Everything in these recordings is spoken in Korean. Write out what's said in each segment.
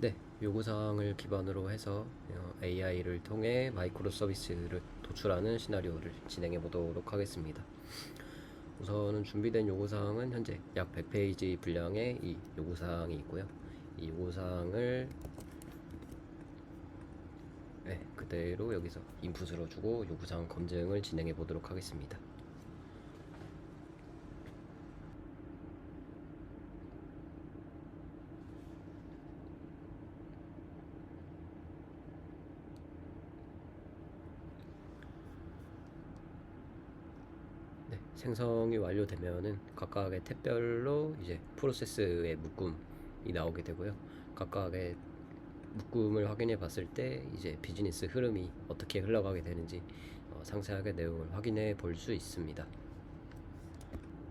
네, 요구사항을 기반으로 해서 AI를 통해 마이크로 서비스를 도출하는 시나리오를 진행해 보도록 하겠습니다. 우선은 준비된 요구사항은 현재 약 100페이지 분량의 이 요구사항이 있고요. 이 요구사항을 그대로 여기서 인풋으로 주고 요구사항 검증을 진행해 보도록 하겠습니다. 생성이 완료되면은 각각의 탭별로 이제 프로세스의 묶음이 나오게 되고요. 각각의 묶음을 확인해 봤을 때 이제 비즈니스 흐름이 어떻게 흘러가게 되는지 상세하게 내용을 확인해 볼 수 있습니다.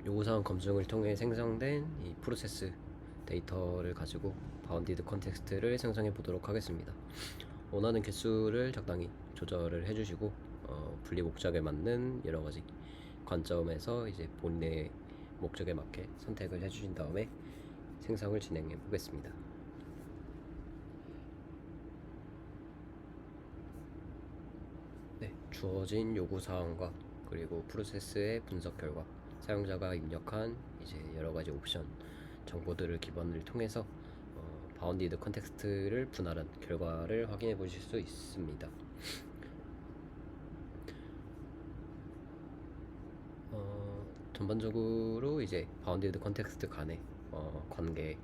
요구사항 검증을 통해 생성된 이 프로세스 데이터를 가지고 바운디드 컨텍스트를 생성해 보도록 하겠습니다. 원하는 개수를 적당히 조절을 해주시고 분리 목적에 맞는 여러 가지 관점에서 이제 본인의 목적에 맞게 선택을 해주신 다음에 생성을 진행해 보겠습니다. 주어진 요구사항과 그리고 프로세스의 분석 결과, 사용자가 입력한 이제 여러 가지 옵션 정보들을 기반을 통해서 바운디드 컨텍스트를 분할한 결과를 확인해 보실 수 있습니다. 전반적으로 이제 바운디드 컨텍스트 간의 관계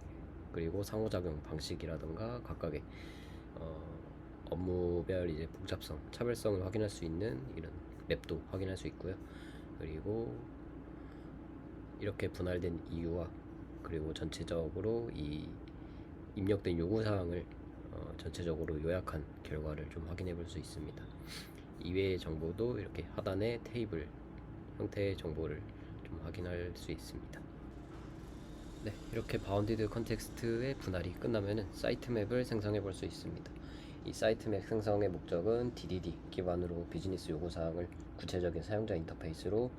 그리고 상호작용 방식이라든가 각각의 업무별 이제 복잡성, 차별성을 확인할 수 있는 이런 맵도 확인할 수 있고요. 그리고 이렇게 분할된 이유와 그리고 전체적으로 이 입력된 요구사항을 전체적으로 요약한 결과를 좀 확인해 볼 수 있습니다. 이외의 정보도 이렇게 하단의 테이블 형태의 정보를 좀 확인할 수 있습니다. 이렇게 바운디드 컨텍스트의 분할이 끝나면은 사이트맵을 생성해 볼 수 있습니다. 이 사이트맵 생성의 목적은 DDD 기반으로 비즈니스 요구사항을 구체적인 사용자 인터페이스로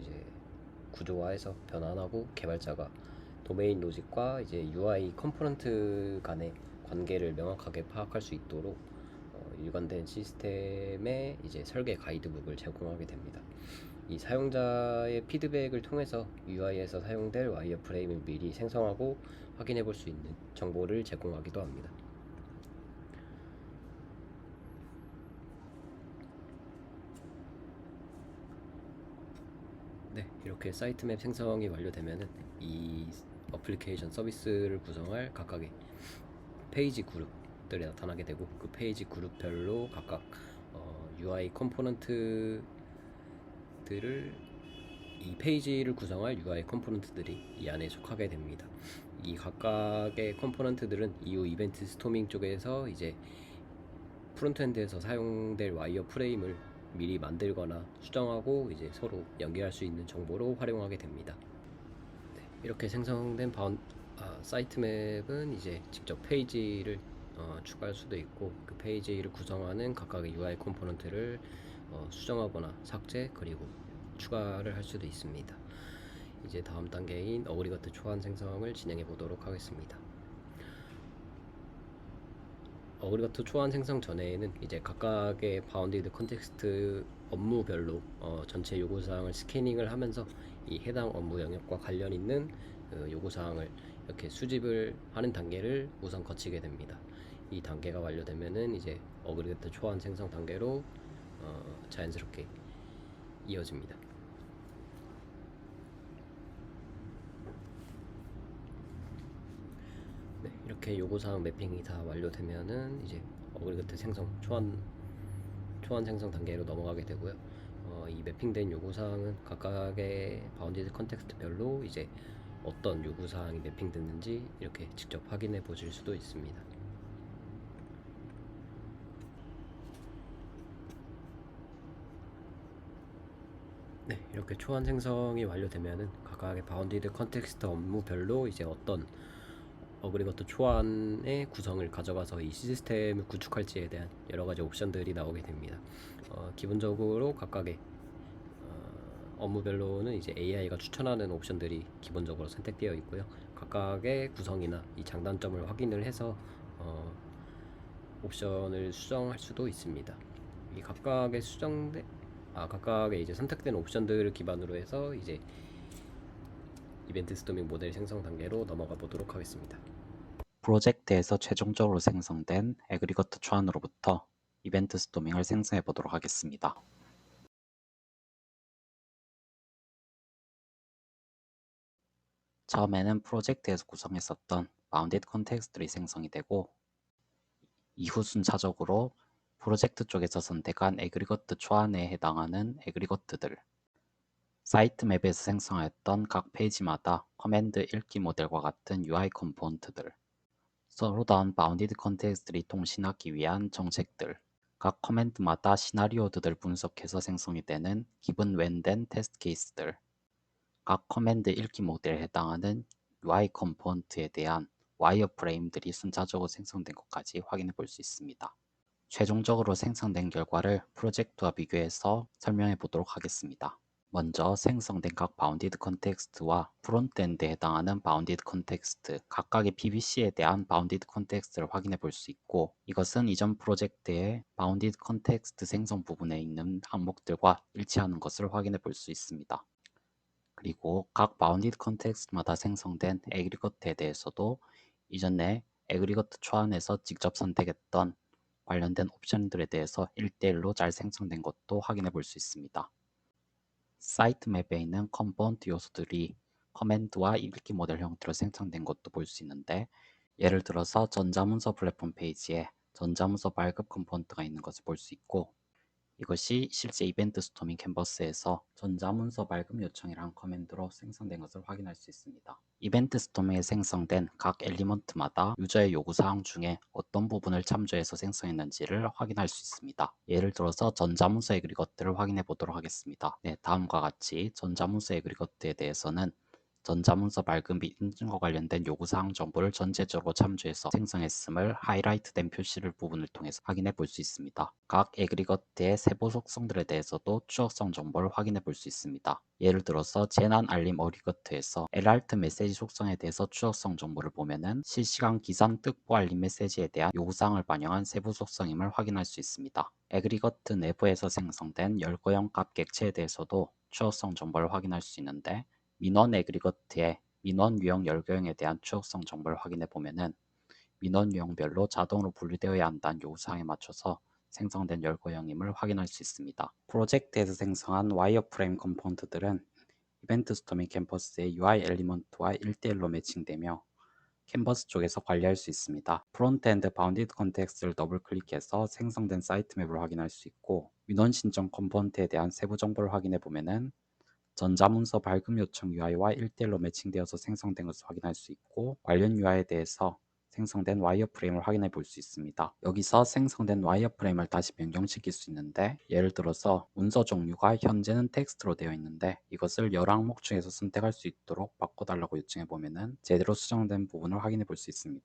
이제 구조화해서 변환하고 개발자가 도메인 로직과 이제 UI 컴포넌트 간의 관계를 명확하게 파악할 수 있도록 일관된 시스템의 이제 설계 가이드북을 제공하게 됩니다. 이 사용자의 피드백을 통해서 UI에서 사용될 와이어프레임을 미리 생성하고 확인해 볼 수 있는 정보를 제공하기도 합니다. 이렇게 사이트맵 생성이 완료되면은 이 어플리케이션 서비스를 구성할 각각의 페이지 그룹들이 나타나게 되고 그 페이지 그룹별로 각각 UI 컴포넌트들을 이 페이지를 구성할 UI 컴포넌트들이 이 안에 속하게 됩니다. 이 각각의 컴포넌트들은 이후 이벤트 스토밍 쪽에서 이제 프론트엔드에서 사용될 와이어 프레임을 미리 만들거나 수정하고 이제 서로 연계할 수 있는 정보로 활용하게 됩니다. 이렇게 생성된 사이트 맵은 이제 직접 페이지를 추가할 수도 있고 그 페이지를 구성하는 각각의 UI 컴포넌트를 수정하거나 삭제 그리고 추가를 할 수도 있습니다. 이제 다음 단계인 어그리거트 초안 생성을 진행해 보도록 하겠습니다. 어그리거트 초안 생성 전에는 이제 각각의 바운디드 컨텍스트 업무별로 전체 요구사항을 스캐닝을 하면서 이 해당 업무 영역과 관련 있는 요구사항을 이렇게 수집을 하는 단계를 우선 거치게 됩니다. 이 단계가 완료되면은 이제 어그리거트 초안 생성 단계로 자연스럽게 이어집니다. 이렇게 요구사항 매핑이 다 완료되면은 이제 어그리거트 생성 초안 생성 단계로 넘어가게 되고요. 이 매핑된 요구사항은 각각의 바운디드 컨텍스트별로 이제 어떤 요구사항이 매핑됐는지 이렇게 직접 확인해 보실 수도 있습니다. 이렇게 초안 생성이 완료되면은 각각의 바운디드 컨텍스트 업무별로 이제 어떤 어그리거트 초안의 구성을 가져가서 이 시스템을 구축할지에 대한 여러 가지 옵션들이 나오게 됩니다. 기본적으로 각각의 업무별로는 이제 AI가 추천하는 옵션들이 기본적으로 선택되어 있고요. 각각의 구성이나 이 장단점을 확인을 해서 옵션을 수정할 수도 있습니다. 이 각각의 각각의 이제 선택된 옵션들을 기반으로 해서 이제 이벤트 스토밍 모델 생성 단계로 넘어가 보도록 하겠습니다. 프로젝트에서 최종적으로 생성된 애그리거트 초안으로부터 이벤트 스토밍을 생성해 보도록 하겠습니다. 처음에는 프로젝트에서 구성했었던 바운디드 컨텍스트들이 생성이 되고, 이후 순차적으로 프로젝트 쪽에서 선택한 애그리거트 초안에 해당하는 애그리거트들, 사이트 맵에서 생성하였던 각 페이지마다 커맨드 읽기 모델과 같은 UI 컴포넌트들, 서로 다른 바운디드 컨텍스트들이 통신하기 위한 정책들, 각 커맨드마다 시나리오들을 분석해서 생성이 되는 기본 웬된 테스트 케이스들, 각 커맨드 읽기 모델에 해당하는 UI 컴포넌트에 대한 와이어프레임들이 순차적으로 생성된 것까지 확인해 볼 수 있습니다. 최종적으로 생성된 결과를 프로젝트와 비교해서 설명해 보도록 하겠습니다. 먼저 생성된 각 바운디드 컨텍스트와 프론트엔드에 해당하는 바운디드 컨텍스트, 각각의 PBC에 대한 바운디드 컨텍스트를 확인해 볼 수 있고, 이것은 이전 프로젝트의 바운디드 컨텍스트 생성 부분에 있는 항목들과 일치하는 것을 확인해 볼 수 있습니다. 그리고 각 바운디드 컨텍스트마다 생성된 애그리거트에 대해서도 이전에 애그리거트 초안에서 직접 선택했던 관련된 옵션들에 대해서 1대1로 잘 생성된 것도 확인해 볼 수 있습니다. 사이트 맵에 있는 컴포넌트 요소들이 커맨드와 읽기 모델 형태로 생성된 것도 볼 수 있는데, 예를 들어서 전자문서 플랫폼 페이지에 전자문서 발급 컴포넌트가 있는 것을 볼 수 있고, 이것이 실제 이벤트 스토밍 캔버스에서 전자문서 발급 요청이라는 커맨드로 생성된 것을 확인할 수 있습니다. 이벤트 스토밍에 생성된 각 엘리먼트마다 유저의 요구사항 중에 어떤 부분을 참조해서 생성했는지를 확인할 수 있습니다. 예를 들어서 전자문서 애그리거트를 확인해 보도록 하겠습니다. 네, 다음과 같이 전자문서 애그리거트에 대해서는 전자문서 발급 및 인증과 관련된 요구사항 정보를 전체적으로 참조해서 생성했음을 하이라이트된 표시를 부분을 통해서 확인해 볼 수 있습니다. 각 애그리거트의 세부 속성들에 대해서도 추적성 정보를 확인해 볼 수 있습니다. 예를 들어서 재난 알림 어리거트에서 LRT 메시지 속성에 대해서 추적성 정보를 보면은 실시간 기상 특보 알림 메시지에 대한 요구사항을 반영한 세부 속성임을 확인할 수 있습니다. 애그리거트 내부에서 생성된 열거형 값 객체에 대해서도 추적성 정보를 확인할 수 있는데, 민원 애그리거트의 민원 유형 열거형에 대한 추적성 정보를 확인해 보면은 민원 유형별로 자동으로 분류되어야 한다는 요구사항에 맞춰서 생성된 열거형임을 확인할 수 있습니다. 프로젝트에서 생성한 와이어프레임 컴포넌트들은 이벤트 스토밍 캔버스의 UI 엘리먼트와 1대1로 매칭되며 캔버스 쪽에서 관리할 수 있습니다. 프론트엔드 바운디드 컨텍스트를 더블 클릭해서 생성된 사이트 맵을 확인할 수 있고, 민원 신청 컴포넌트에 대한 세부 정보를 확인해 보면은 전자문서 발급 요청 UI와 1대1로 매칭되어서 생성된 것을 확인할 수 있고, 관련 UI에 대해서 생성된 와이어프레임을 확인해 볼 수 있습니다. 여기서 생성된 와이어프레임을 다시 변경시킬 수 있는데, 예를 들어서 문서 종류가 현재는 텍스트로 되어 있는데 이것을 여러 항목 중에서 선택할 수 있도록 바꿔달라고 요청해 보면은 제대로 수정된 부분을 확인해 볼 수 있습니다.